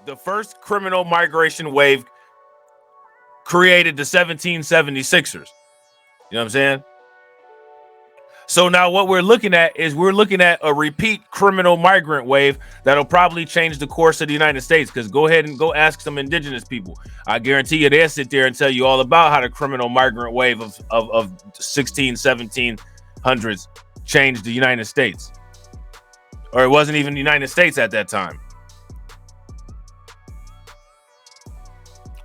The first criminal migration wave created the 1776ers. You know what I'm saying? So now what we're looking at is a repeat criminal migrant wave that'll probably change the course of the United States. Because go ahead and go ask some indigenous people. I guarantee you they'll sit there and tell you all about how the criminal migrant wave of 16, 1700s changed the United States. Or it wasn't even the United States at that time.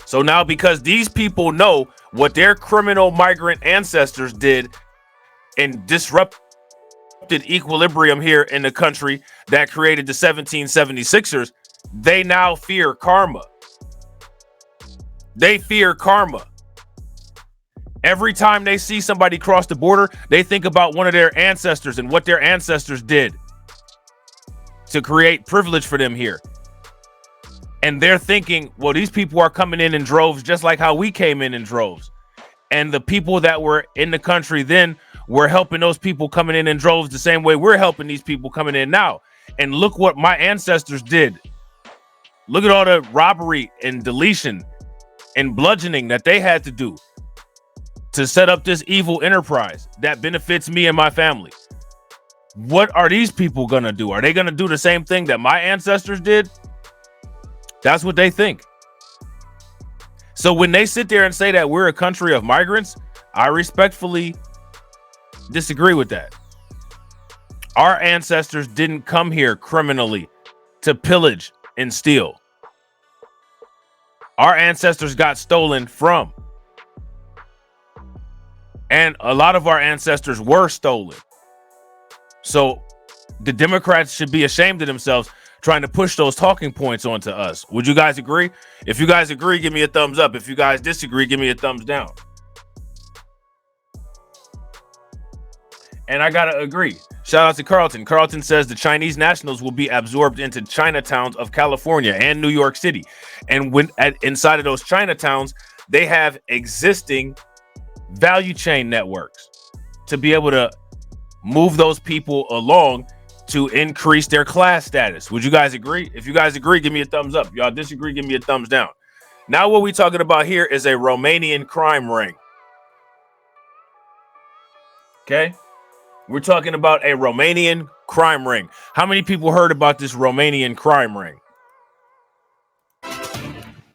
So now because these people know what their criminal migrant ancestors did and disrupted equilibrium here in the country that created the 1776ers, they now fear karma. They fear karma. Every time they see somebody cross the border, they think about one of their ancestors and what their ancestors did to create privilege for them here. And they're thinking, well, these people are coming in droves just like how we came in droves. And the people that were in the country then were helping those people coming in droves the same way we're helping these people coming in now. And look what my ancestors did. Look at all the robbery and deletion and bludgeoning that they had to do to set up this evil enterprise that benefits me and my family. What are these people going to do? Are they going to do the same thing that my ancestors did? That's what they think. So when they sit there and say that we're a country of migrants, I respectfully disagree with that. Our ancestors didn't come here criminally to pillage and steal. Our ancestors got stolen from. And a lot of our ancestors were stolen. So the Democrats should be ashamed of themselves trying to push those talking points onto us. Would you guys agree? If you guys agree, give me a thumbs up. If you guys disagree, give me a thumbs down. And I gotta agree. Shout out to Carlton. Carlton says the Chinese nationals will be absorbed into Chinatowns of California and New York City. And inside of those Chinatowns, they have existing value chain networks to be able to move those people along to increase their class status. Would you guys agree? If you guys agree, give me a thumbs up. Y'all disagree, give me a thumbs down. Now what we're talking about here is a Romanian crime ring. Okay? We're talking about a Romanian crime ring. How many people heard about this Romanian crime ring?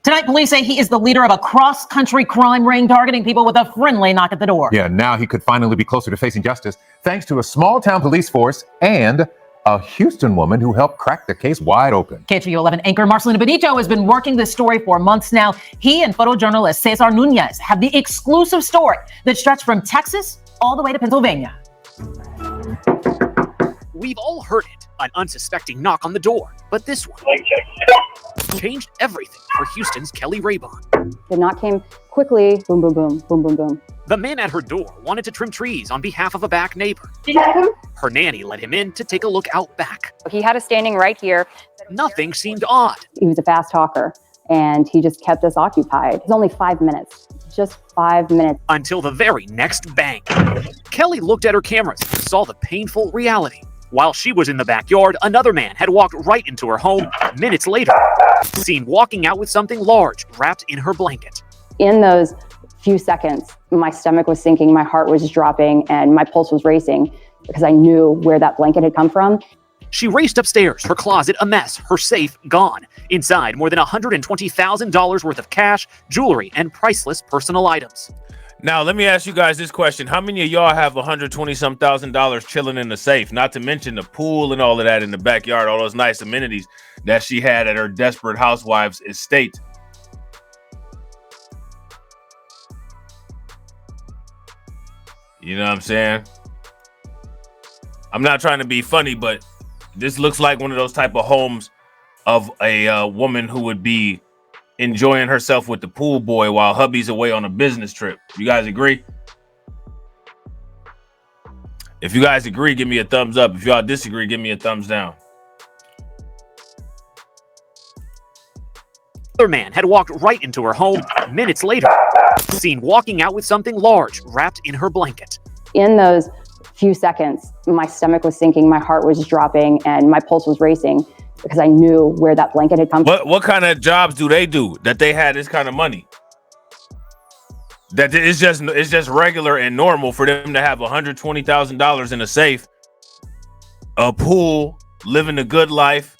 Tonight, police say he is the leader of a cross-country crime ring targeting people with a friendly knock at the door. Yeah, now he could finally be closer to facing justice thanks to a small-town police force and a Houston woman who helped crack the case wide open. KHVU 11 anchor Marcelino Benito has been working this story for months now. He and photojournalist Cesar Nunez have the exclusive story that stretched from Texas all the way to Pennsylvania. We've all heard it, an unsuspecting knock on the door, but this one changed everything for Houston's Kelly Raybon. The knock came quickly, boom, boom, boom, boom, boom, boom. The man at her door wanted to trim trees on behalf of a back neighbor. Her nanny let him in to take a look out back. He had us standing right here. Nothing seemed odd. He was a fast talker, and he just kept us occupied. It was only 5 minutes, just 5 minutes. Until the very next bang. Kelly looked at her cameras and saw the painful reality. While she was in the backyard, another man had walked right into her home. Minutes later, seen walking out with something large wrapped in her blanket. In those few seconds, my stomach was sinking, my heart was dropping, and my pulse was racing because I knew where that blanket had come from. She raced upstairs, her closet a mess, her safe gone. Inside, more than $120,000 worth of cash, jewelry, and priceless personal items. Now, let me ask you guys this question. How many of y'all have $120,000 chilling in the safe? Not to mention the pool and all of that in the backyard, all those nice amenities that she had at her Desperate Housewives estate. You know what I'm saying? I'm not trying to be funny, but this looks like one of those type of homes of a woman who would be enjoying herself with the pool boy while hubby's away on a business trip. You guys agree? If you guys agree, give me a thumbs up. If y'all disagree, give me a thumbs down. Another man had walked right into her home. Minutes later, seen walking out with something large wrapped in her blanket. In those few seconds, my stomach was sinking, my heart was dropping, and my pulse was racing because I knew where that blanket had come from. What kind of jobs do they do that they had this kind of money? That it's just regular and normal for them to have $120,000 in a safe, a pool, living a good life.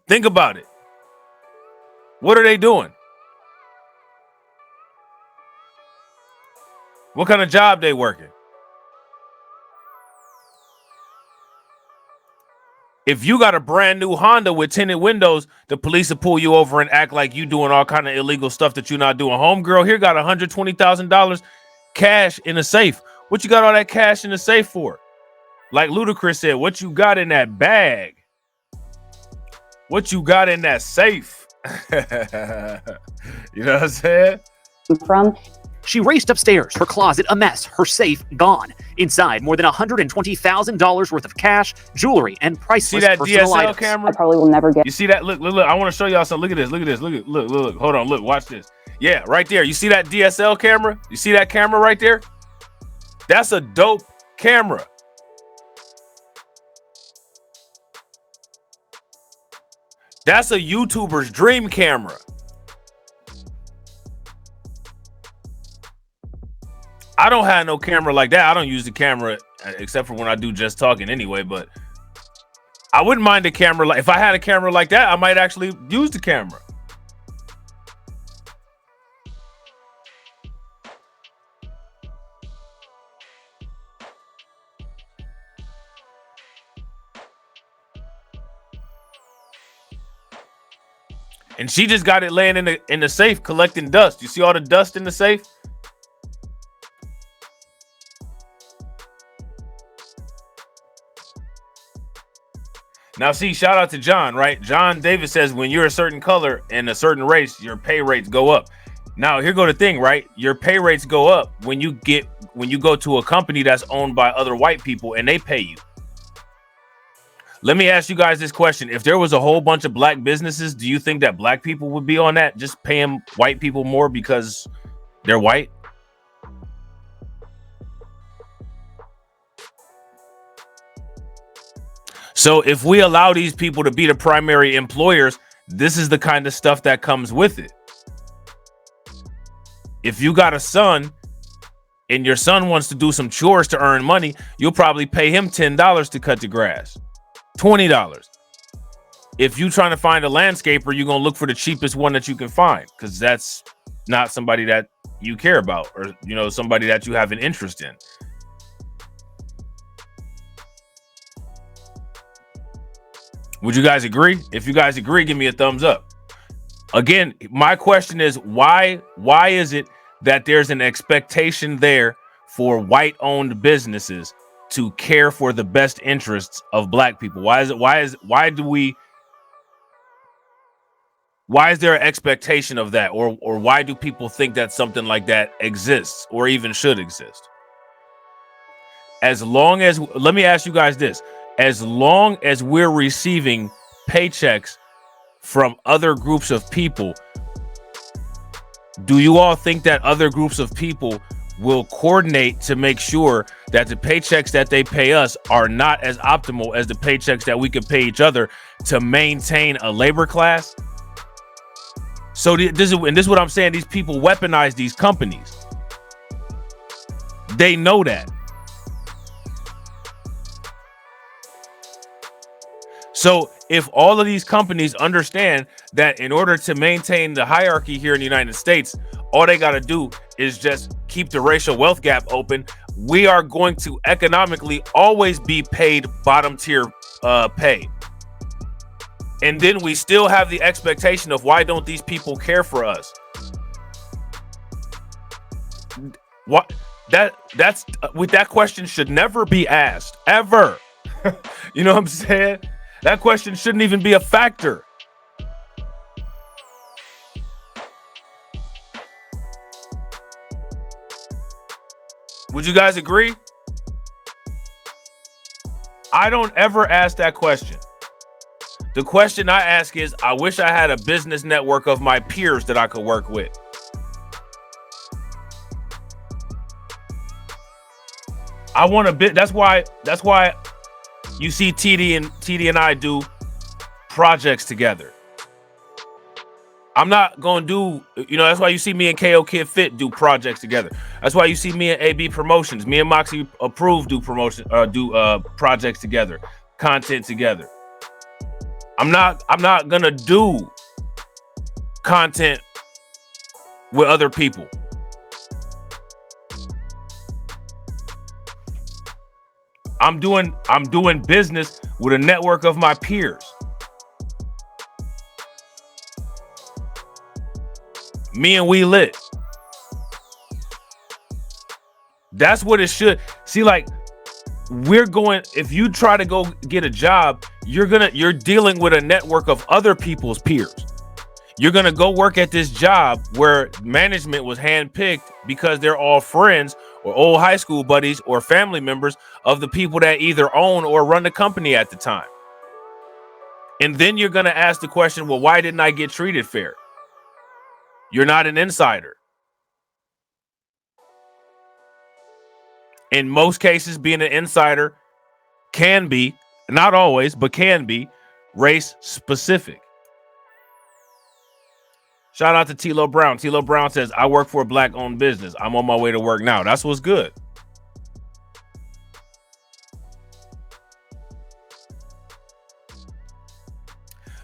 Think about it. What are they doing? What kind of job they working? If you got a brand new Honda with tinted windows, the police will pull you over and act like you doing all kind of illegal stuff that you're not doing. Homegirl here got $120,000 cash in a safe. What you got all that cash in the safe for? Like Ludacris said, what you got in that bag? What you got in that safe? You know what I'm saying? From. She raced upstairs, her closet a mess, her safe gone. Inside, more than $120,000 worth of cash, jewelry, and priceless personal items. Camera? I probably will never get. You see that? Look. I want to show y'all something. Look at this. Look. Hold on. Look. Watch this. Yeah, right there. You see that DSL camera? You see that camera right there? That's a dope camera. That's a YouTuber's dream camera. I don't have no camera like that. I don't use the camera except for when I do just talking anyway, but I wouldn't mind a camera. If I had a camera like that, I might actually use the camera. And she just got it laying in the safe collecting dust. You see all the dust in the safe? Now, see, shout out to John, right? John Davis says when you're a certain color and a certain race, your pay rates go up. Now, here go the thing, right? Your pay rates go up when you go to a company that's owned by other white people and they pay you. Let me ask you guys this question. If there was a whole bunch of black businesses, do you think that black people would be on that, just paying white people more because they're white? So if we allow these people to be the primary employers, this is the kind of stuff that comes with it. If you got a son and your son wants to do some chores to earn money, you'll probably pay him $10 to cut the grass, $20. If you're trying to find a landscaper, you're going to look for the cheapest one that you can find because that's not somebody that you care about or, you know, somebody that you have an interest in. Would you guys agree? If you guys agree, give me a thumbs up. Again, my question is why is it that there's an expectation there for white-owned businesses to care for the best interests of black people? Why is there an expectation of that? Or why do people think that something like that exists or even should exist? Let me ask you guys this. As long as we're receiving paychecks from other groups of people, do you all think that other groups of people will coordinate to make sure that the paychecks that they pay us are not as optimal as the paychecks that we could pay each other to maintain a labor class? So this is what I'm saying. These people weaponize these companies. They know that. So if all of these companies understand that in order to maintain the hierarchy here in the United States, all they got to do is just keep the racial wealth gap open, we are going to economically always be paid bottom tier pay. And then we still have the expectation of why don't these people care for us? What that's with that question should never be asked ever. You know what I'm saying? That question shouldn't even be a factor. Would you guys agree? I don't ever ask that question. The question I ask is, I wish I had a business network of my peers that I could work with. I want a bit. That's why you see TD and I do projects together. I'm not going to do, that's why you see me and KO Kid Fit do projects together. That's why you see me and AB Promotions, me and Moxie Approved do projects together, content together. I'm not going to do content with other people. I'm doing business with a network of my peers. Me and We Lit. That's what it should. See, like, if you try to go get a job, you're dealing with a network of other people's peers. You're gonna go work at this job where management was handpicked because they're all friends or old high school buddies or family members of the people that either own or run the company at the time. And then you're gonna ask the question, well, why didn't I get treated fair? You're not an insider. In most cases, being an insider can be, not always, but can be race specific. Shout out to Tilo Brown. Tilo Brown says, I work for a black owned business. I'm on my way to work now. That's what's good.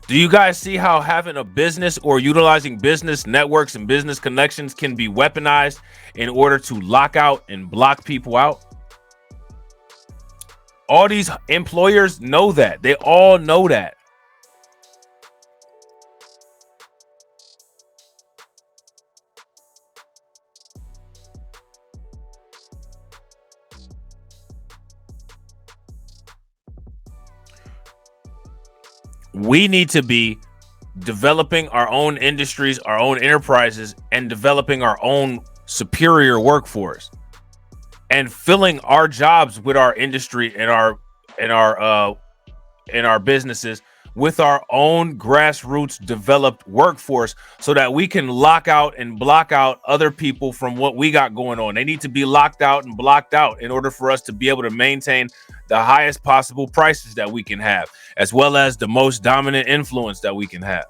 Do you guys see how having a business or utilizing business networks and business connections can be weaponized in order to lock out and block people out? All these employers know that. They all know that. We need to be developing our own industries, our own enterprises, and developing our own superior workforce and filling our jobs with our industry and our businesses with our own grassroots developed workforce so that we can lock out and block out other people from what we got going on. They need to be locked out and blocked out in order for us to be able to maintain the highest possible prices that we can have, as well as the most dominant influence that we can have.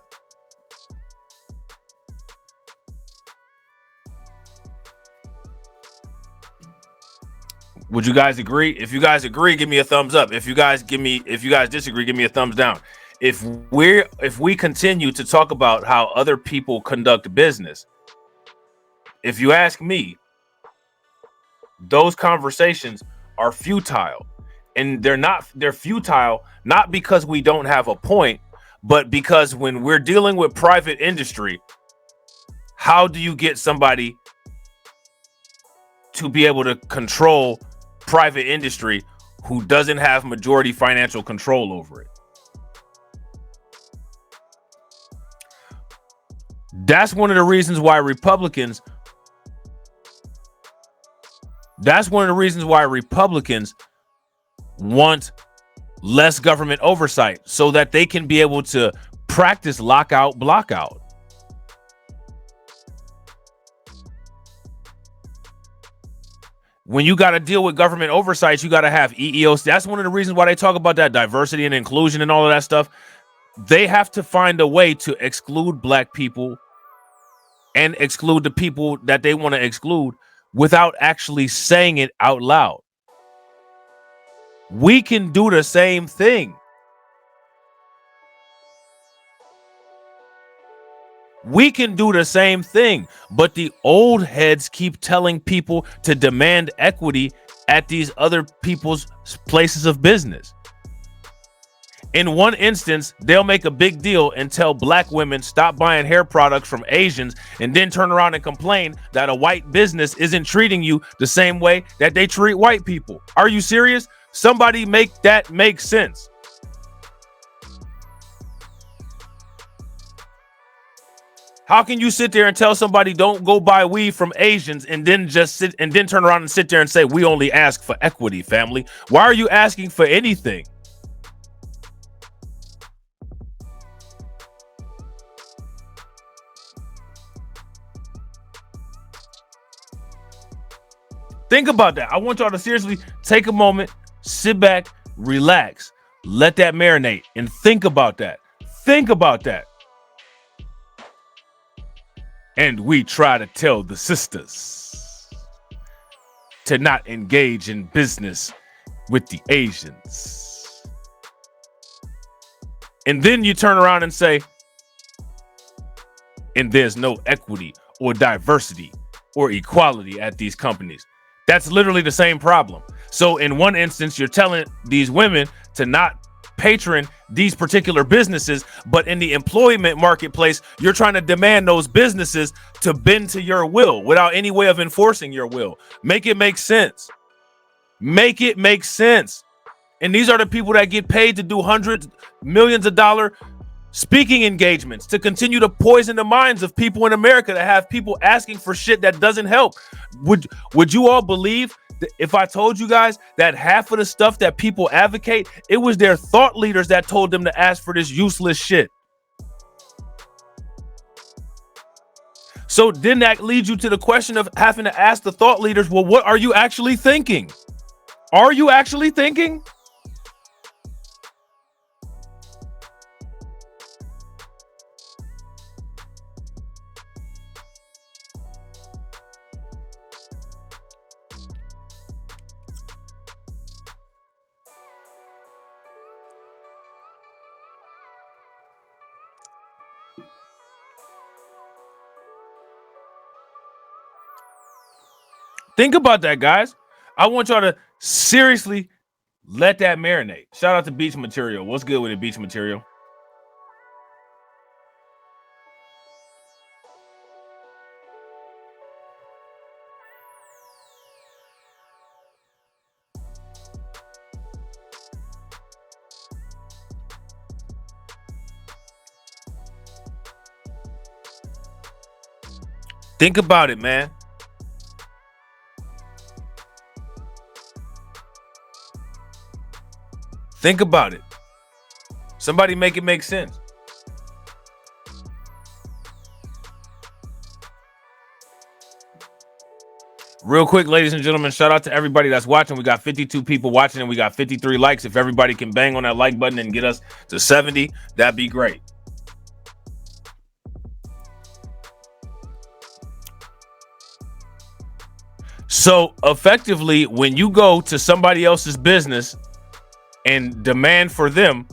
Would you guys agree? If you guys agree, give me a thumbs up. If you guys disagree, give me a thumbs down. If we continue to talk about how other people conduct business, if you ask me, those conversations are futile. And they're futile not because we don't have a point, but because when we're dealing with private industry, how do you get somebody to be able to control private industry who doesn't have majority financial control over it? That's one of the reasons why Republicans want less government oversight so that they can be able to practice lockout, blockout. When you got to deal with government oversight, you got to have EEOC. That's one of the reasons why they talk about that diversity and inclusion and all of that stuff. They have to find a way to exclude black people and exclude the people that they want to exclude without actually saying it out loud. We can do the same thing. We can do the same thing, but the old heads keep telling people to demand equity at these other people's places of business. In one instance, they'll make a big deal and tell black women stop buying hair products from Asians and then turn around and complain that a white business isn't treating you the same way that they treat white people. Are you serious? Somebody make that make sense. How can you sit there and tell somebody don't go buy weed from Asians and then just sit and then turn around and sit there and say we only ask for equity, family? Why are you asking for anything? Think about that. I want y'all to seriously take a moment, sit back, relax, let that marinate, and think about that. Think about that. And we try to tell the sisters to not engage in business with the Asians. And then you turn around and say, and there's no equity or diversity or equality at these companies. That's literally the same problem. So in one instance, you're telling these women to not patron these particular businesses, but in the employment marketplace, you're trying to demand those businesses to bend to your will without any way of enforcing your will. Make it make sense. Make it make sense. And these are the people that get paid to do hundreds, millions of dollar speaking engagements to continue to poison the minds of people in America, that have people asking for shit that doesn't help. Would you all believe that if I told you guys that half of the stuff that people advocate, it was their thought leaders that told them to ask for this useless shit? So then that leads you to the question of having to ask the thought leaders, well, what are you actually thinking? Are you actually thinking? Think about that, guys. I want y'all to seriously let that marinate. Shout out to Beach Material. What's good with it, Beach Material? Think about it, man. Think about it. Somebody make it make sense. Real quick, ladies and gentlemen, shout out to everybody that's watching. We got 52 people watching and we got 53 likes. If everybody can bang on that like button and get us to 70, that'd be great. So effectively, when you go to somebody else's business and demand for them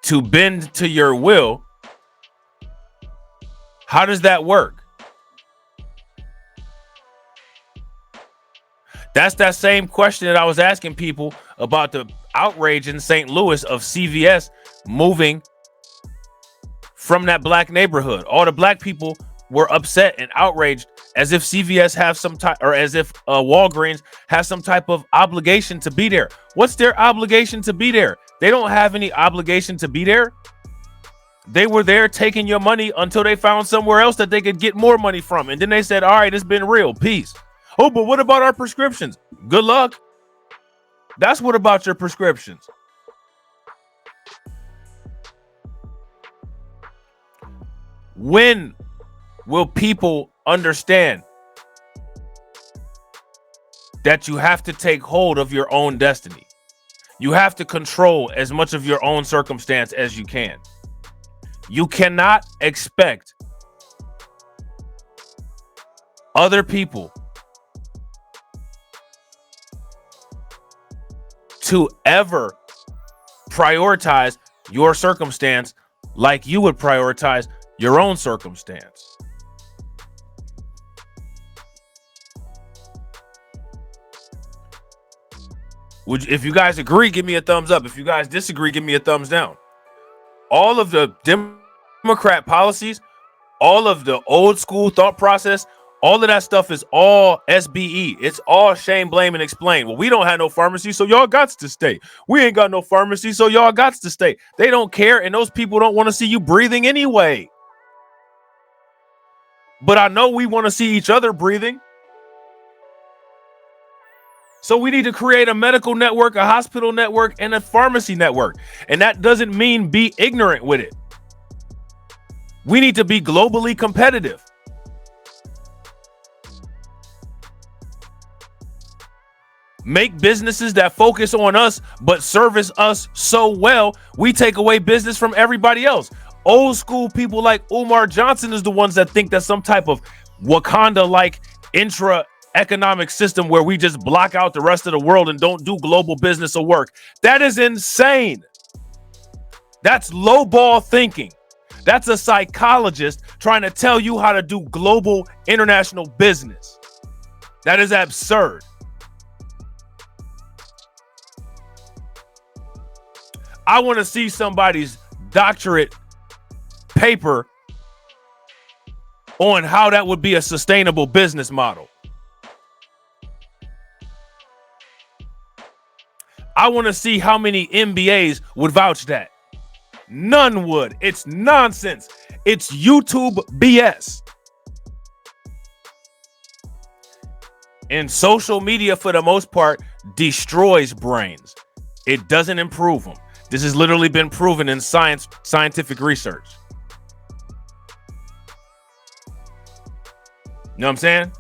to bend to your will, how does that work? That's that same question that I was asking people about the outrage in St. Louis of CVS moving from that black neighborhood. All the black people were upset and outraged, as if CVS have some type, or as if Walgreens has some type of obligation to be there. What's their obligation to be there? They don't have any obligation to be there. They were there taking your money until they found somewhere else that they could get more money from. And then they said, all right, it's been real. Peace. Oh, but what about our prescriptions? Good luck. That's what about your prescriptions. When will people understand that you have to take hold of your own destiny? You have to control as much of your own circumstance as you can. You cannot expect other people to ever prioritize your circumstance like you would prioritize your own circumstance. If you guys agree, give me a thumbs up. If you guys disagree, give me a thumbs down. All of the Democrat policies, all of the old school thought process, all of that stuff is all SBE. It's all shame, blame, and explain. Well, we don't have no pharmacy, so y'all got to stay. We ain't got no pharmacy, so y'all got to stay. They don't care, and those people don't want to see you breathing anyway. But I know we want to see each other breathing. So we need to create a medical network, a hospital network, and a pharmacy network. And that doesn't mean be ignorant with it. We need to be globally competitive. make businesses that focus on us but service us so well, we take away business from everybody else. Old school people like Umar Johnson is the ones that think that some type of Wakanda-like intra-economic system where we just block out the rest of the world and don't do global business or work. That is insane. That's lowball thinking. That's a psychologist trying to tell you how to do global international business. That is absurd. I want to see somebody's doctorate paper on how that would be a sustainable business model. I want to see how many MBAs would vouch that. None would. It's nonsense. It's YouTube BS. And social media, for the most part, destroys brains. It doesn't improve them. This has literally been proven in scientific research. You know what I'm saying?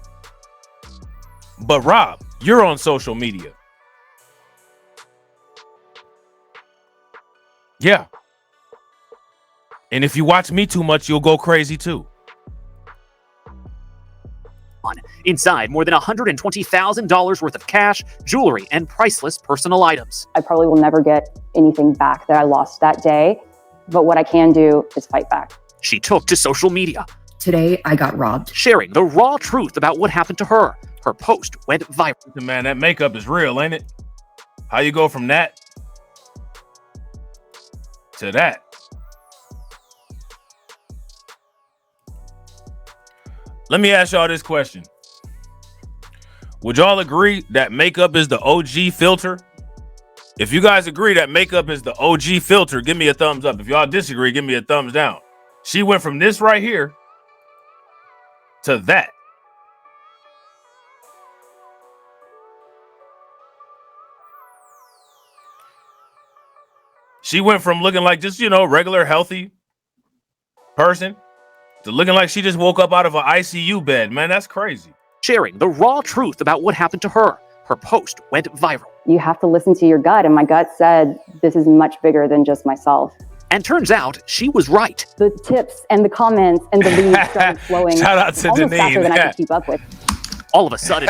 But Rob, you're on social media. Yeah. And if you watch me too much, you'll go crazy too. Inside, more than $120,000 worth of cash, jewelry, and priceless personal items. I probably will never get anything back that I lost that day, but what I can do is fight back. She took to social media. Today, I got robbed. Sharing the raw truth about what happened to her. Her post went viral. Man, that makeup is real, ain't it? How you go from that to that? Let me ask y'all this question. Would y'all agree that makeup is the OG filter? If you guys agree that makeup is the OG filter, give me a thumbs up. If y'all disagree, give me a thumbs down. She went from this right here to that. She went from looking like just, regular healthy person to looking like she just woke up out of an ICU bed. Man, that's crazy. Sharing the raw truth about what happened to her. Her post went viral. You have to listen to your gut, and my gut said this is much bigger than just myself. And turns out she was right. The tips and the comments and the leads started flowing. Shout out to almost Deneen. faster than I could keep up with. All of a sudden.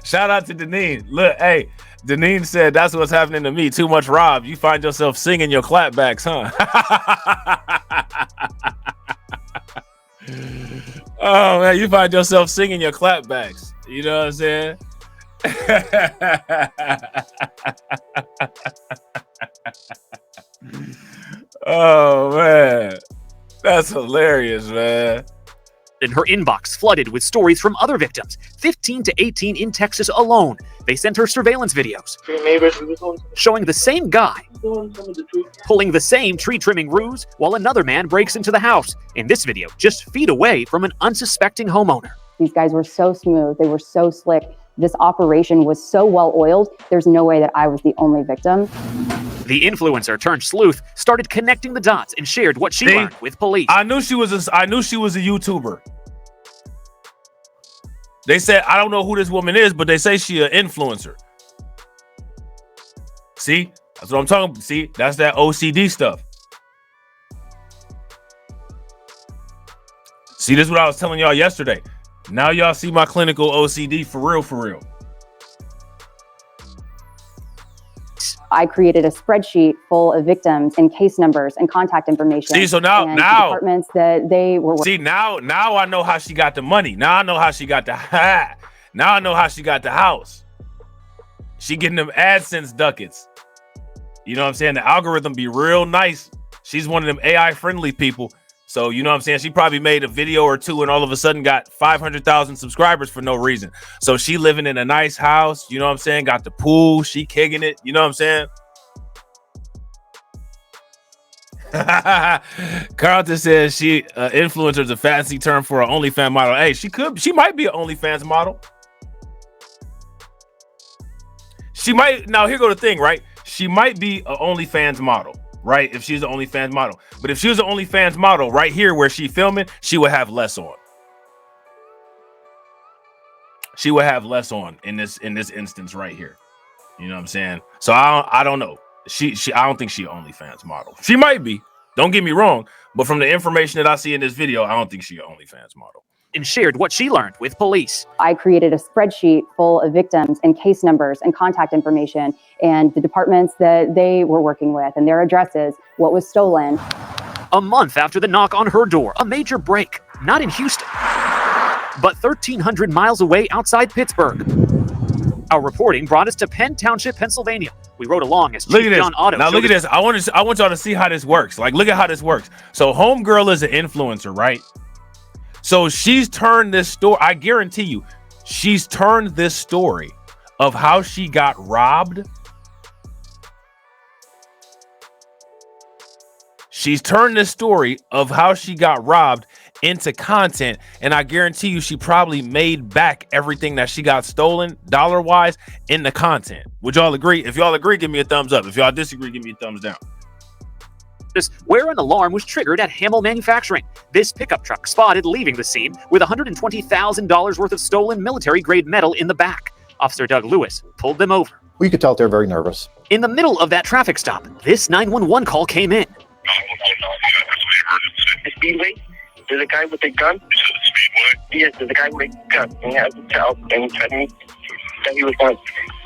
Shout out to Deneen. Look, hey, Deneen said that's what's happening to me. Too much Rob. You find yourself singing your clapbacks, huh? Oh man, you find yourself singing your clapbacks. You know what I'm saying? Oh man, that's hilarious, man. And her inbox flooded with stories from other victims, 15 to 18 in Texas alone. They sent her surveillance videos showing the same guy pulling the same tree trimming ruse while another man breaks into the house. In this video, just feet away from an unsuspecting homeowner. These guys were so smooth. They were so slick. This operation was so well oiled. There's no way that I was the only victim. The influencer turned sleuth started connecting the dots and shared what she learned with police. I knew she was a YouTuber. They said, I don't know who this woman is, but they say she an influencer. See? That's what I'm talking about. See? That's that OCD stuff. See, this is what I was telling y'all yesterday. Now y'all see my clinical OCD for real, for real. I created a spreadsheet full of victims and case numbers and contact information. See, so now departments that they were. See, now I know how she got the money. Now I know how she got the now I know how she got the house. She getting them AdSense ducats. You know what I'm saying? The algorithm be real nice. She's one of them AI friendly people. So, you know what I'm saying? She probably made a video or two and all of a sudden got 500,000 subscribers for no reason. So she living in a nice house, you know what I'm saying? Got the pool, she kicking it, you know what I'm saying? Carlton says influencer is a fancy term for an OnlyFans model. Hey, she might be an OnlyFans model. She might, now here go the thing, right? She might be an OnlyFans model. Right, if she's an OnlyFans model. But if she was an OnlyFans model right here where she filming, she would have less on. She would have less on in this instance right here. You know what I'm saying? So I don't know. I don't think she OnlyFans model. She might be. Don't get me wrong, but from the information that I see in this video, I don't think she an OnlyFans model. And shared what she learned with police. I created a spreadsheet full of victims and case numbers and contact information and the departments that they were working with and their addresses, what was stolen. A month after the knock on her door, a major break, not in Houston, but 1,300 miles away outside Pittsburgh. Our reporting brought us to Penn Township, Pennsylvania. We rode along as Chief John Otto. Now look at this. I want y'all to see how this works. Like, look at how this works. So homegirl is an influencer, right? So she's turned this story. I guarantee you, she's turned this story of how she got robbed. She's turned this story of how she got robbed into content, and I guarantee you she probably made back everything that she got stolen dollar-wise in the content. Would y'all agree? If y'all agree, give me a thumbs up. If y'all disagree, give me a thumbs down. Where an alarm was triggered at Hamel Manufacturing. This pickup truck spotted leaving the scene with $120,000 worth of stolen military-grade metal in the back. Officer Doug Lewis pulled them over. Well, you could tell they're very nervous. In the middle of that traffic stop, this 911 call came in. Speedway? There's a guy with a gun? Speedway? Yes, there's a guy with a gun. And he has to tell me that he was going to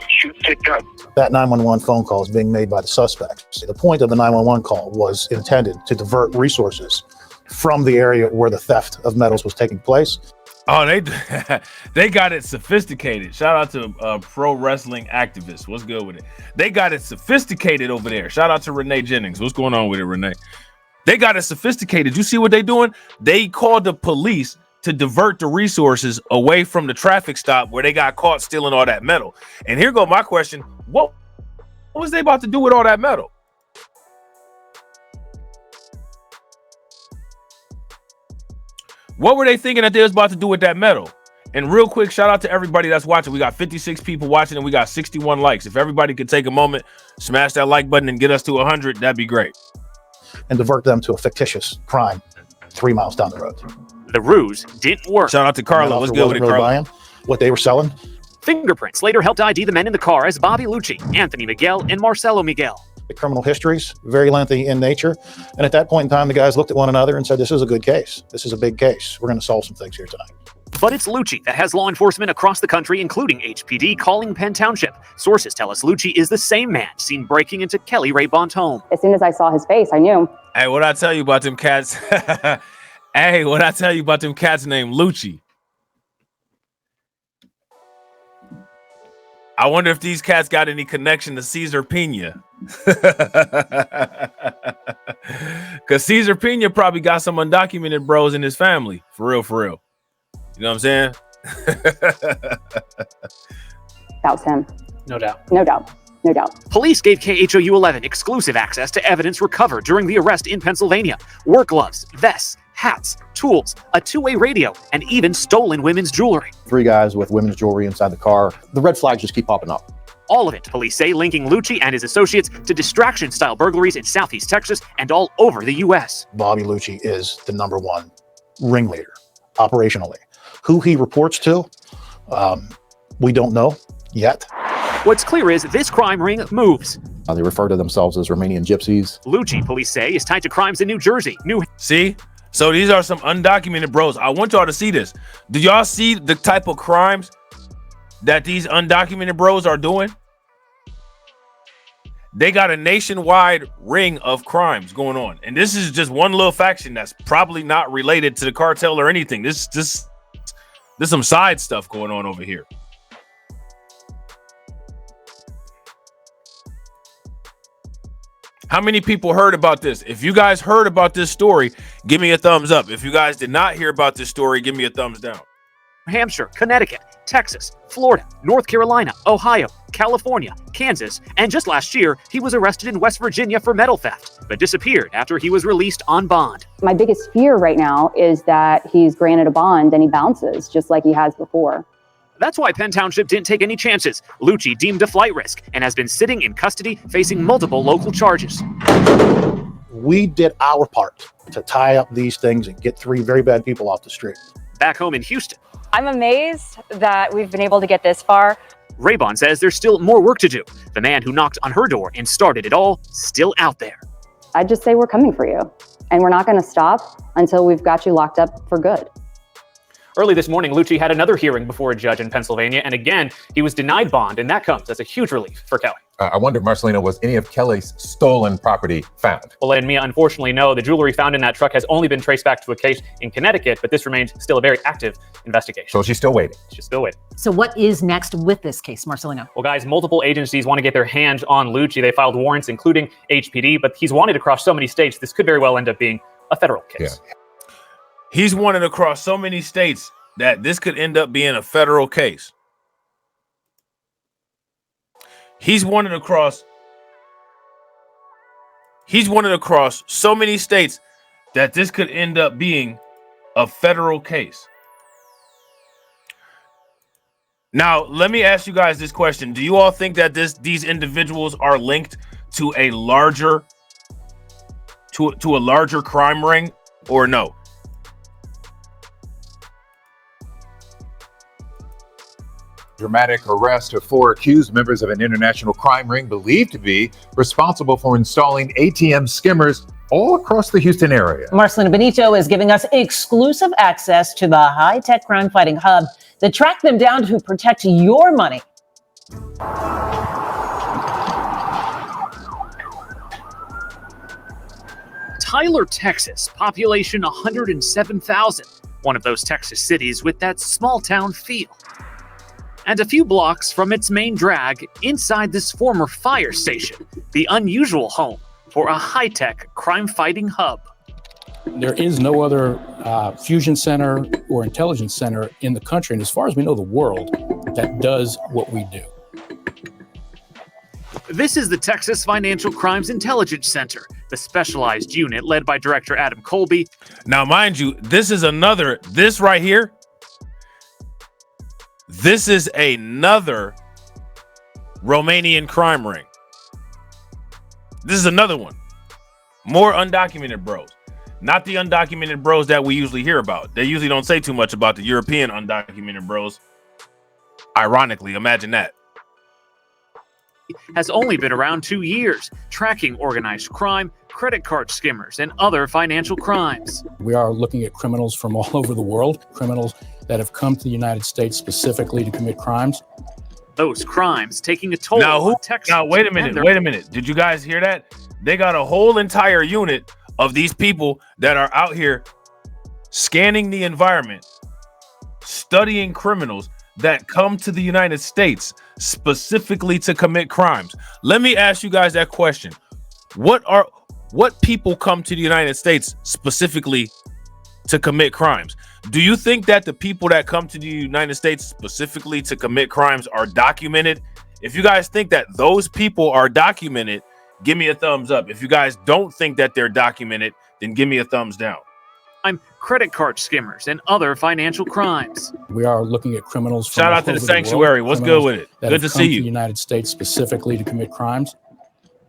shoot the gun. That 911 phone call is being made by the suspect. The point of the 911 call was intended to divert resources from the area where the theft of metals was taking place. Oh, they got it sophisticated. Shout out to pro wrestling activists. What's good with it? They got it sophisticated over there. Shout out to Renee Jennings. What's going on with it, Renee? They got it sophisticated. You see what they doing? They called the police to divert the resources away from the traffic stop where they got caught stealing all that metal. And here go my question. What was they about to do with all that metal? What were they thinking that they was about to do with that metal? And real quick, shout out to everybody that's watching. We got 56 people watching and we got 61 likes. If everybody could take a moment, smash that like button and get us to 100, that'd be great. And divert them to a fictitious crime 3 miles down the road. The ruse didn't work. Shout out to Carla. What's good with it, really Carla? buying what they were selling. Fingerprints later helped ID the men in the car as Bobby Lucci, Anthony Miguel, and Marcelo Miguel. The criminal histories, very lengthy in nature. And at that point in time, the guys looked at one another and said, this is a good case. This is a big case. We're going to solve some things here tonight. But it's Lucci that has law enforcement across the country, including HPD, calling Penn Township. Sources tell us Lucci is the same man seen breaking into Kelly Ray Bond's home. As soon as I saw his face, I knew. Hey, what I tell you about them cats? Hey, what I tell you about them cats named Lucci? I wonder if these cats got any connection to Cesar Pena. Because Cesar Pena probably got some undocumented bros in his family. For real, for real. You know what I'm saying? That was him. No doubt. No doubt. No doubt. Police gave KHOU 11 exclusive access to evidence recovered during the arrest in Pennsylvania. Work gloves, vests, hats, tools, a two-way radio, and even stolen women's jewelry. 3 guys with women's jewelry inside the car. The red flags just keep popping up. All of it, police say, linking Lucci and his associates to distraction-style burglaries in Southeast Texas and all over the U.S. Bobby Lucci is the #1 ringleader operationally. Who he reports to, we don't know yet. What's clear is this crime ring moves. They refer to themselves as Romanian gypsies. Lucci, police say, is tied to crimes in New Jersey, See? So these are some undocumented bros. I want y'all to see this. Did y'all see the type of crimes that these undocumented bros are doing? They got a nationwide ring of crimes going on. And this is just one little faction that's probably not related to the cartel or anything. There's some side stuff going on over here. How many people heard about this? If you guys heard about this story, give me a thumbs up. If you guys did not hear about this story, give me a thumbs down. Hampshire, Connecticut, Texas, Florida, North Carolina, Ohio, California, Kansas, and just last year, he was arrested in West Virginia for metal theft, but disappeared after he was released on bond. My biggest fear right now is that he's granted a bond and he bounces just like he has before. That's why Penn Township didn't take any chances. Lucci deemed a flight risk and has been sitting in custody facing multiple local charges. We did our part to tie up these things and get 3 very bad people off the street. Back home in Houston, I'm amazed that we've been able to get this far. Raybon says there's still more work to do. The man who knocked on her door and started it all, still out there. I'd just say we're coming for you. And we're not going to stop until we've got you locked up for good. Early this morning, Lucci had another hearing before a judge in Pennsylvania, and again, he was denied bond, and that comes as a huge relief for Kelly. I wonder, Marcelino, was any of Kelly's stolen property found? Well, and Mia, unfortunately, no. The jewelry found in that truck has only been traced back to a case in Connecticut, but this remains still a very active investigation. So she's still waiting? She's still waiting. So what is next with this case, Marcelino? Well, guys, multiple agencies want to get their hands on Lucci. They filed warrants, including HPD, but he's wanted across so many states, this could very well end up being a federal case. Yeah. He's wanted across so many states that this could end up being a federal case. He's wanted across so many states that this could end up being a federal case. Now, let me ask you guys this question. Do you all think that these individuals are linked to a larger crime ring, or no? Dramatic arrest of 4 accused members of an international crime ring believed to be responsible for installing ATM skimmers all across the Houston area. Marcelino Benito is giving us exclusive access to the high-tech crime-fighting hub that tracked them down to protect your money. Tyler, Texas, population 107,000. One of those Texas cities with that small-town feel. And a few blocks from its main drag, inside this former fire station, the unusual home for a high-tech crime-fighting hub. There is no other fusion center or intelligence center in the country, and as far as we know, the world, that does what we do. This is the Texas Financial Crimes Intelligence Center, the specialized unit led by Director Adam Colby. Now, mind you, this right here, this is another Romanian crime ring. This is another one. More undocumented bros. Not the undocumented bros that we usually hear about. They usually don't say too much about the European undocumented bros. Ironically, imagine that. Has only been around 2 years, tracking organized crime, credit card skimmers, and other financial crimes. We are looking at criminals from all over the world, criminals that have come to the United States specifically to commit crimes. Those crimes taking a toll on Texas. Now, wait a minute. Did you guys hear that? They got a whole entire unit of these people that are out here scanning the environment, studying criminals that come to the United States specifically to commit crimes. Let me ask you guys that question. What people come to the United States specifically to commit crimes? Do you think that the people that come to the United States specifically to commit crimes are documented? If you guys think that those people are documented, give me a thumbs up. If you guys don't think that they're documented, then give me a thumbs down. I'm credit card skimmers and other financial crimes. We are looking at criminals from Shout out to the sanctuary. What's good with it? Good to see you. The United States specifically to commit crimes.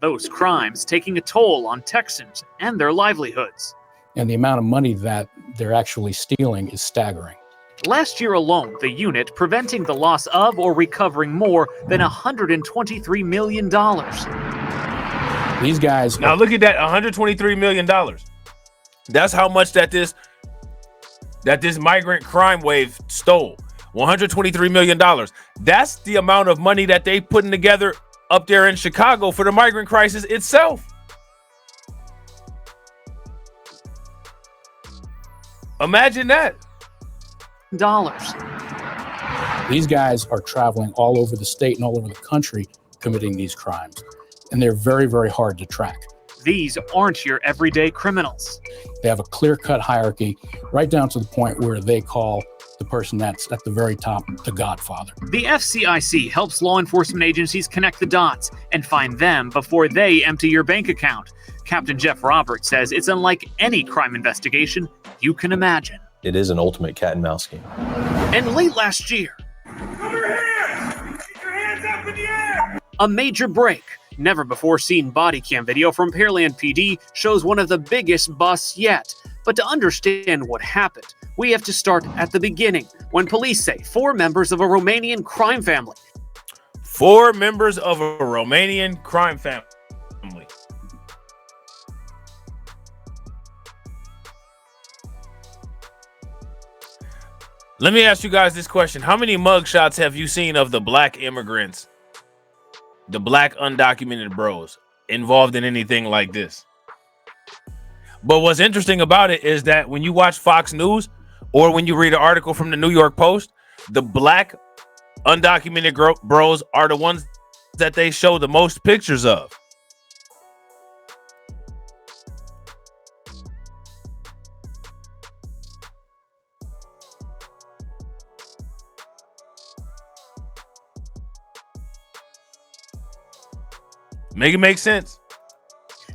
Those crimes taking a toll on Texans and their livelihoods. And the amount of money that they're actually stealing is staggering. Last year alone, the unit preventing the loss of or recovering more than $123 million. These guys. Now look at that, $123 million. That's how much that this migrant crime wave stole. $123 million. That's the amount of money that they putting together up there in Chicago for the migrant crisis itself. Imagine that. Dollars. These guys are traveling all over the state and all over the country committing these crimes. And they're very, very hard to track. These aren't your everyday criminals. They have a clear-cut hierarchy right down to the point where they call the person that's at the very top the Godfather. The FCIC helps law enforcement agencies connect the dots and find them before they empty your bank account. Captain Jeff Roberts says it's unlike any crime investigation you can imagine. It is an ultimate cat and mouse game. And late last year, over here! Get your hands up in the air! A major break. Never before seen body cam video from Pearland PD shows one of the biggest busts yet. But to understand what happened, we have to start at the beginning, when police say 4 members of a Romanian crime family. 4 members of a Romanian crime family. Let me ask you guys this question. How many mugshots have you seen of the black immigrants, the black undocumented bros involved in anything like this? But what's interesting about it is that when you watch Fox News or when you read an article from the New York Post, the black undocumented bros are the ones that they show the most pictures of. Make it make sense.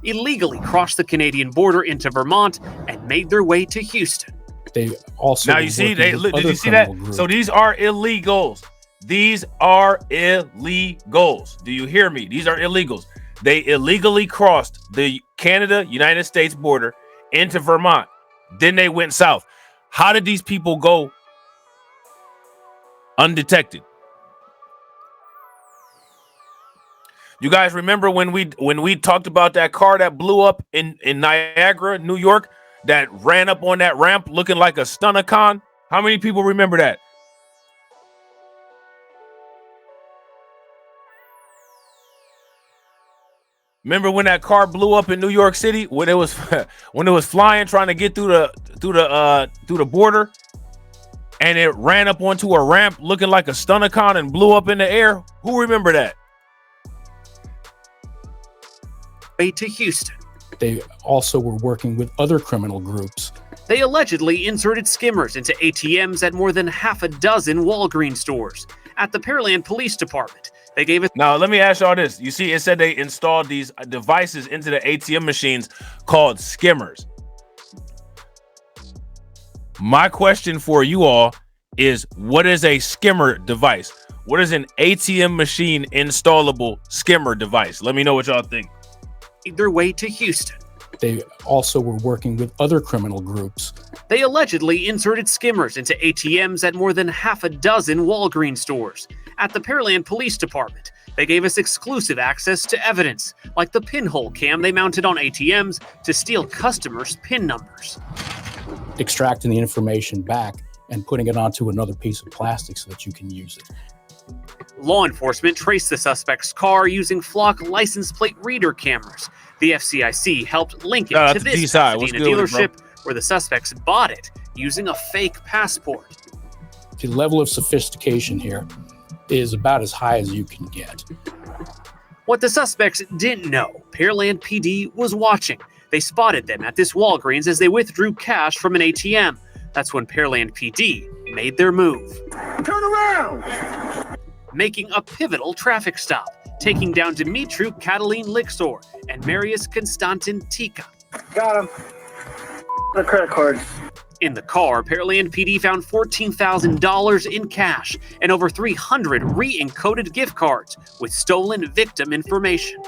Illegally crossed the Canadian border into Vermont and made their way to Houston. They also now you see did you see that? Groups. So these are illegals. These are illegals. Do you hear me? These are illegals. They illegally crossed the Canada-United States border into Vermont. Then they went south. How did these people go undetected? You guys remember when we talked about that car that blew up in Niagara, New York, that ran up on that ramp looking like a stunner-con? How many people remember that? Remember when that car blew up in New York City when it was flying trying to get through the border, and it ran up onto a ramp looking like a stunner-con and blew up in the air? Who remember that? Way to Houston. They also were working with other criminal groups. They allegedly inserted skimmers into ATMs at more than half a dozen Walgreens stores. At the Pearland Police Department, they gave it. Now, let me ask y'all this. You see, it said they installed these devices into the ATM machines called skimmers. My question for you all is, what is a skimmer device? What is an ATM machine installable skimmer device? Let me know what y'all think. Their way to Houston. They also were working with other criminal groups. They allegedly inserted skimmers into ATMs at more than half a dozen Walgreens stores. At the Pearland Police Department, they gave us exclusive access to evidence, like the pinhole cam they mounted on ATMs to steal customers' PIN numbers. Extracting the information back and putting it onto another piece of plastic so that you can use it. Law enforcement traced the suspect's car using flock license plate reader cameras. The FCIC helped link it to this Pasadena dealership where the suspects bought it using a fake passport. The level of sophistication here is about as high as you can get. What the suspects didn't know, Pearland PD was watching. They spotted them at this Walgreens as they withdrew cash from an ATM. That's when Pearland PD made their move. Turn around! Making a pivotal traffic stop, taking down Dimitru Catalin Lixor and Marius Constantin Tika. Got him. The credit cards. In the car, Pearland PD found $14,000 in cash and over 300 re-encoded gift cards with stolen victim information.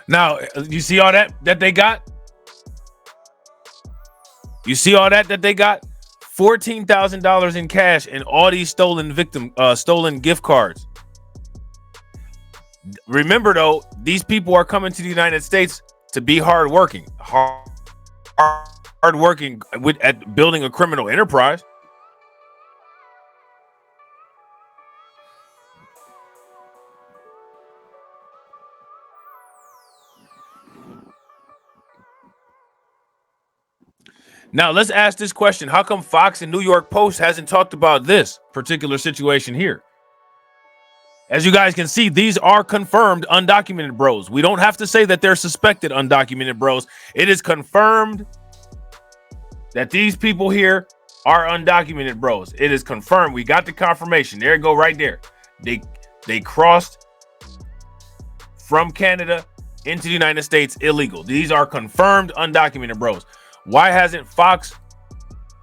Now, you see all that they got? You see all that they got? $14,000 in cash and all these stolen gift cards. Remember though, these people are coming to the United States to be hardworking at building a criminal enterprise. Now let's ask this question. How come Fox and New York Post hasn't talked about this particular situation here? As you guys can see, these are confirmed undocumented bros. We don't have to say that they're suspected undocumented bros. It is confirmed that these people here are undocumented bros. It is confirmed. We got the confirmation. There you go, right there. They crossed from Canada into the United States illegal. These are confirmed undocumented bros. Why hasn't Fox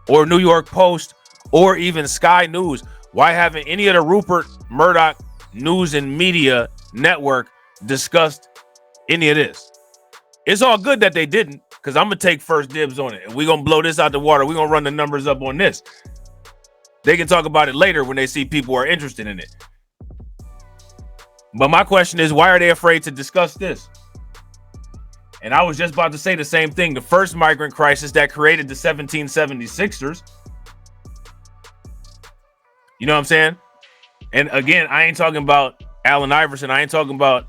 or New York Post or even Sky News, why haven't any of the Rupert Murdoch news and media network discussed any of this? It's all good that they didn't, because I'm going to take first dibs on it. And we're going to blow this out the water. We're going to run the numbers up on this. They can talk about it later when they see people are interested in it. But my question is, why are they afraid to discuss this? And I was just about to say the same thing. The first migrant crisis that created the 1776ers. You know what I'm saying? And again, I ain't talking about Allen Iverson. I ain't talking about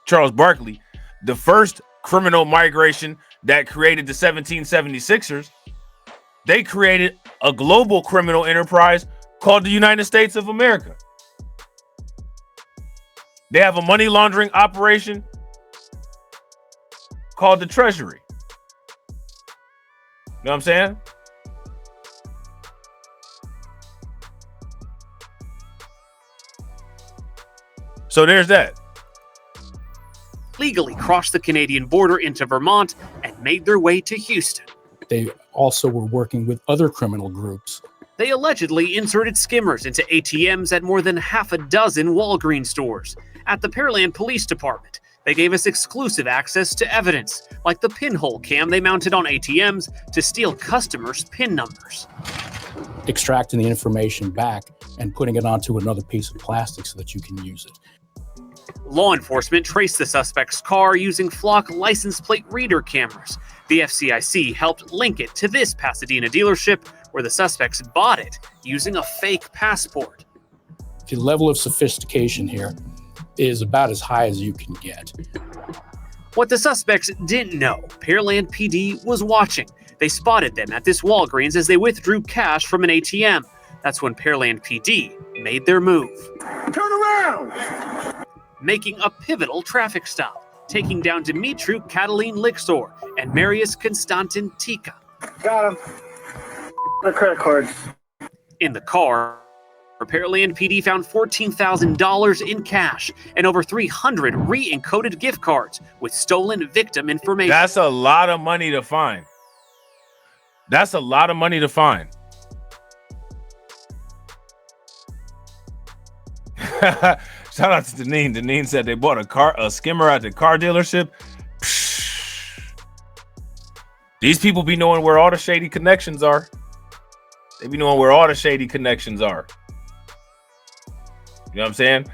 Charles Barkley. The first criminal migration that created the 1776ers, they created a global criminal enterprise called the United States of America. They have a money laundering operation called the Treasury. You know what I'm saying? So there's that. Legally crossed the Canadian border into Vermont and made their way to Houston. They also were working with other criminal groups. They allegedly inserted skimmers into ATMs at more than half a dozen Walgreens stores. At the Pearland Police Department, they gave us exclusive access to evidence, like the pinhole cam they mounted on ATMs to steal customers' PIN numbers. Extracting the information back and putting it onto another piece of plastic so that you can use it. Law enforcement traced the suspect's car using flock license plate reader cameras. The FCIC helped link it to this Pasadena dealership where the suspects bought it using a fake passport. The level of sophistication here is about as high as you can get. What the suspects didn't know, Pearland PD was watching. They spotted them at this Walgreens as they withdrew cash from an ATM. That's when Pearland PD made their move. Turn around! Making a pivotal traffic stop, taking down Dimitru Catalin Lixor and Marius Constantin Tika. Got him. The credit cards. In the car, Pearland PD found $14,000 in cash and over 300 re-encoded gift cards with stolen victim information. That's a lot of money to find. That's a lot of money to find. Shout out to Deneen. Deneen said they bought a skimmer at the car dealership. Psh. These people be knowing where all the shady connections are. They be knowing where all the shady connections are. You know what I'm saying?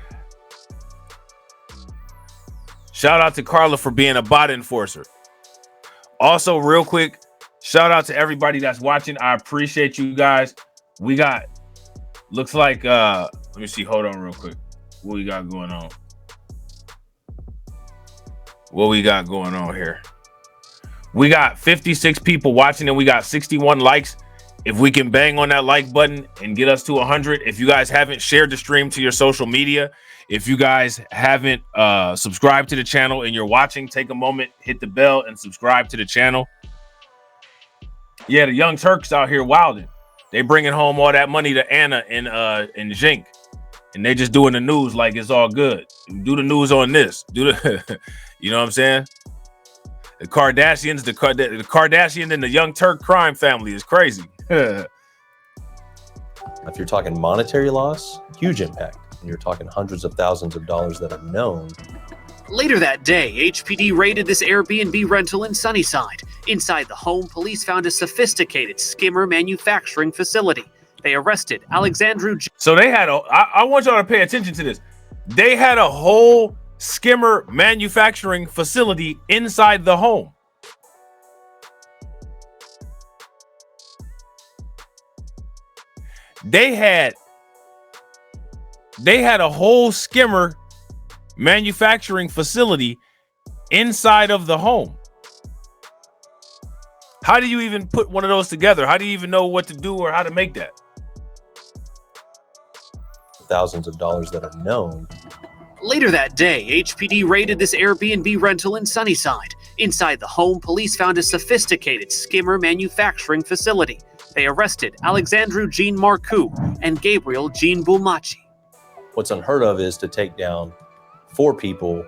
Shout out to Carla for being a bot enforcer. Also, real quick, shout out to everybody that's watching. I appreciate you guys. We got, looks like, let me see. Hold on real quick. What we got going on? What we got going on here? We got 56 people watching and we got 61 likes. If we can bang on that like button and get us to 100, if you guys haven't shared the stream to your social media, if you guys haven't subscribed to the channel and you're watching, take a moment, hit the bell and subscribe to the channel. Yeah, the Young Turks out here wilding. They bringing home all that money to Anna and Zink. And they just doing the news like it's all good. Do the news on this. Do the, you know what I'm saying? The Kardashians, the Kardashian and the Young Turk crime family is crazy. If you're talking monetary loss, huge impact. And you're talking hundreds of thousands of dollars that are known. Later that day, HPD raided this Airbnb rental in Sunnyside. Inside the home, police found a sophisticated skimmer manufacturing facility. They arrested Alexandru. So they had I want y'all to pay attention to this. They had a whole skimmer manufacturing facility inside the home. They had a whole skimmer manufacturing facility inside of the home. How do you even put one of those together? How do you even know what to do or how to make that? Thousands of dollars that are known. Later that day, HPD raided this Airbnb rental in Sunnyside. Inside the home, police found a sophisticated skimmer manufacturing facility. They arrested Alexandru Jean Marcoux and Gabriel Jean Bulmachi. What's unheard of is to take down 4 people,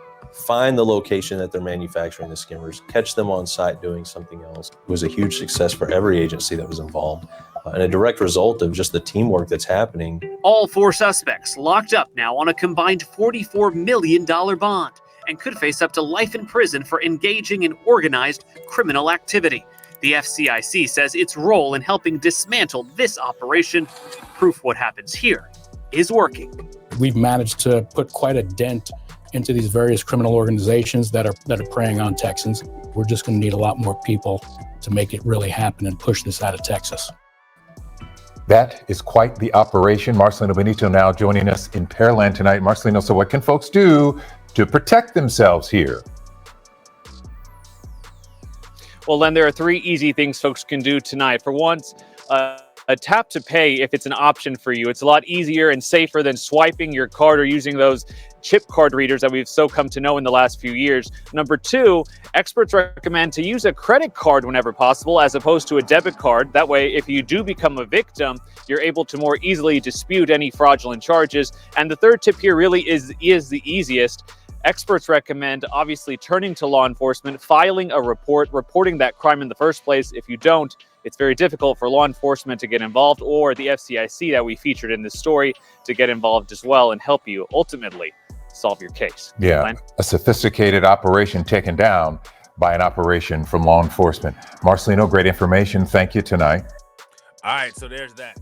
find the location that they're manufacturing the skimmers, catch them on site doing something else. It was a huge success for every agency that was involved, and a direct result of just the teamwork that's happening. All 4 suspects locked up now on a combined $44 million bond and could face up to life in prison for engaging in organized criminal activity. The FCIC says its role in helping dismantle this operation, proof what happens here, is working. We've managed to put quite a dent into these various criminal organizations that are preying on Texans. We're just going to need a lot more people to make it really happen and push this out of Texas. That is quite the operation. Marcelino Benito now joining us in Pearland tonight. Marcelino, so what can folks do to protect themselves here? Well, Len, there are 3 easy things folks can do tonight. For once, a tap to pay, if it's an option for you, it's a lot easier and safer than swiping your card or using those chip card readers that we've so come to know in the last few years. Number 2, experts recommend to use a credit card whenever possible as opposed to a debit card. That way, if you do become a victim, you're able to more easily dispute any fraudulent charges. And the 3rd tip here really is the easiest. Experts recommend obviously turning to law enforcement, filing a report, reporting that crime in the first place. If you don't, it's very difficult for law enforcement to get involved, or the FCIC that we featured in this story to get involved as well and help you ultimately solve your case. Yeah, Glenn? A sophisticated operation taken down by an operation from law enforcement. Marcelino, great information. Thank you tonight. All right, so there's that.